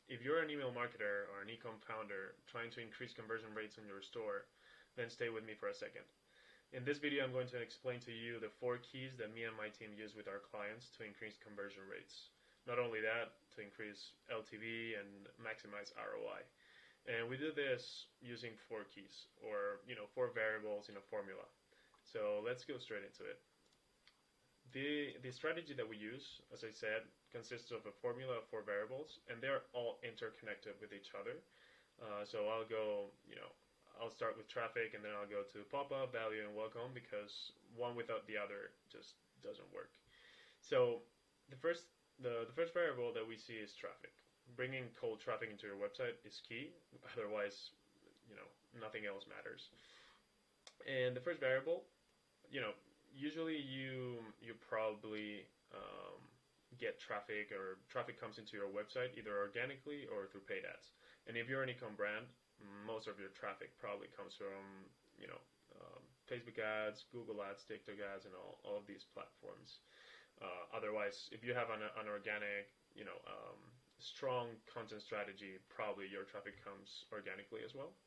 if you're an email marketer or an e-com founder trying to increase conversion rates in your store, then stay with me for a second. In this video, I'm going to explain to you the 4 keys that me and my team use with our clients to increase conversion rates. Not only that, to increase LTV and maximize ROI. And we do this using 4 keys, or 4 variables in a formula. So let's go straight into it. The strategy that we use, as I said, consists of a formula of 4 variables, and they're all interconnected with each other. So I'll start with traffic, and then I'll go to pop-up, value, and welcome, because one without the other just doesn't work. So the first variable that we see is traffic. Bringing cold traffic into your website is key. Otherwise, nothing else matters. And the first variable, usually you probably get traffic, or traffic comes into your website either organically or through paid ads. And if you're an e-com brand, most of your traffic probably comes from Facebook ads, Google ads, TikTok ads, and all of these platforms. Otherwise, if you have an organic, strong content strategy, probably your traffic comes organically as well.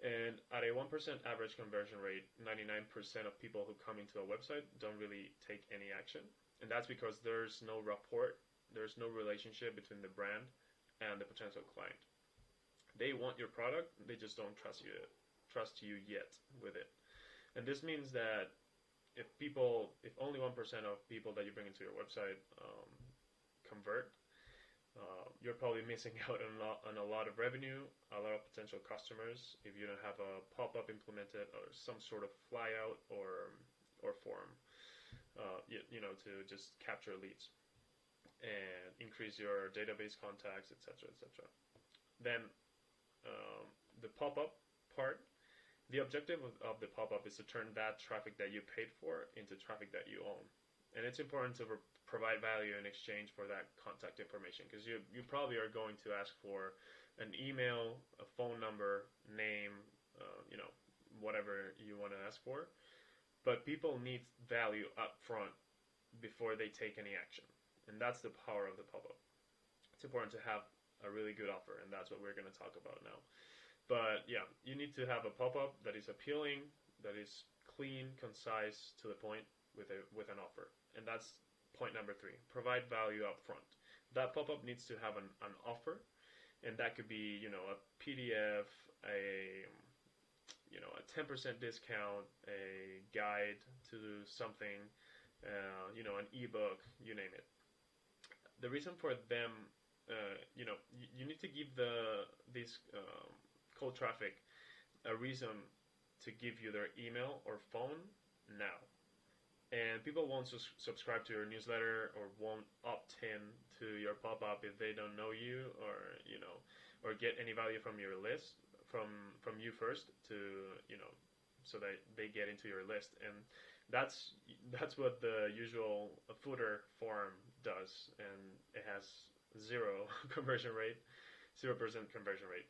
And at a 1% average conversion rate, 99% of people who come into a website don't really take any action. And that's because there's no rapport, there's no relationship between the brand and the potential client. They want your product, they just don't trust you yet with it. And this means that if only 1% of people that you bring into your website convert, you're probably missing out on a lot of revenue, a lot of potential customers if you don't have a pop-up implemented or some sort of flyout or form, to just capture leads and increase your database contacts, etc., etc. Then the pop-up part, the objective of the pop-up is to turn that traffic that you paid for into traffic that you own. And it's important to provide value in exchange for that contact information, because you probably are going to ask for an email, a phone number, name, whatever you want to ask for. But people need value up front before they take any action. And that's the power of the pop-up. It's important to have a really good offer, and that's what we're going to talk about now. But yeah, you need to have a pop-up that is appealing, that is clean, concise, to the point, with an offer. And that's point number 3. Provide value up front. That pop-up needs to have an offer, and that could be a PDF, a 10% discount, a guide to something, an ebook, you name it. The reason for them, you need to give these cold traffic a reason to give you their email or phone now. And people won't subscribe to your newsletter or won't opt in to your pop-up if they don't know you, or get any value from your list, from you first, to so that they get into your list. And that's what the usual footer form does, and it has 0% conversion rate.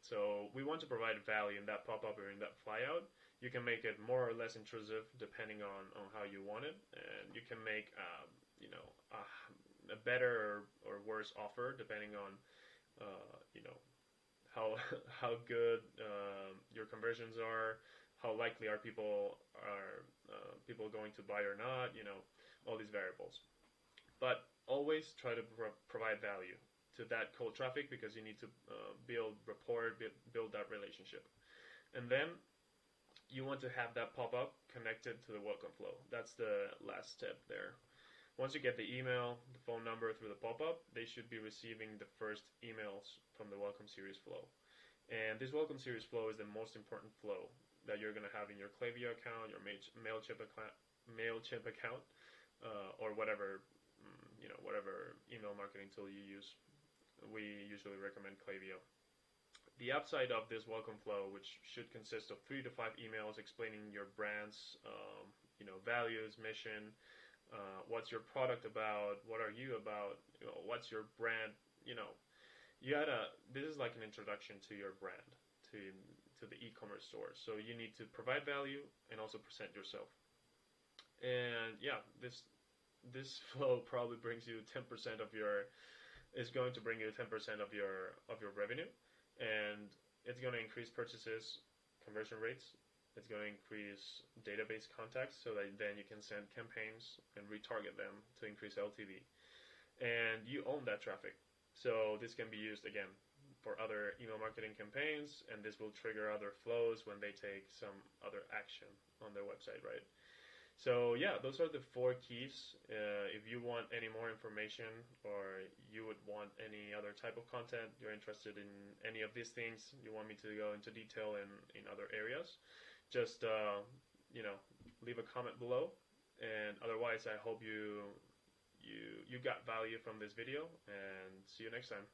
So we want to provide value in that pop-up or in that flyout. You can make it more or less intrusive depending on how you want it, and you can make a better or worse offer depending on how good your conversions are, how likely are people going to buy or not, all these variables. But always try to provide value to that cold traffic, because you need to build rapport, build that relationship. And then you want to have that pop-up connected to the welcome flow. That's the last step there. Once you get the email, the phone number through the pop-up, they should be receiving the first emails from the welcome series flow. And this welcome series flow is the most important flow that you're going to have in your Klaviyo account, your MailChimp account, or whatever email marketing tool you use. We usually recommend Klaviyo. The upside of this welcome flow, which should consist of 3 to 5 emails explaining your brand's values, mission, what's your product about, what are you about, what's your brand, this is like an introduction to your brand, to the e-commerce store. So you need to provide value and also present yourself. And yeah, this flow probably brings you 10% of your is going to bring you 10% of your revenue, and it's going to increase purchases, conversion rates. It's going to increase database contacts so that then you can send campaigns and retarget them to increase LTV. And you own that traffic. So this can be used again for other email marketing campaigns, and this will trigger other flows when they take some other action on their website, right? So yeah, those are the 4 keys. If you want any more information, or you would want any other type of content, you're interested in any of these things, you want me to go into detail in other areas, just leave a comment below. And otherwise, I hope you got value from this video, and see you next time.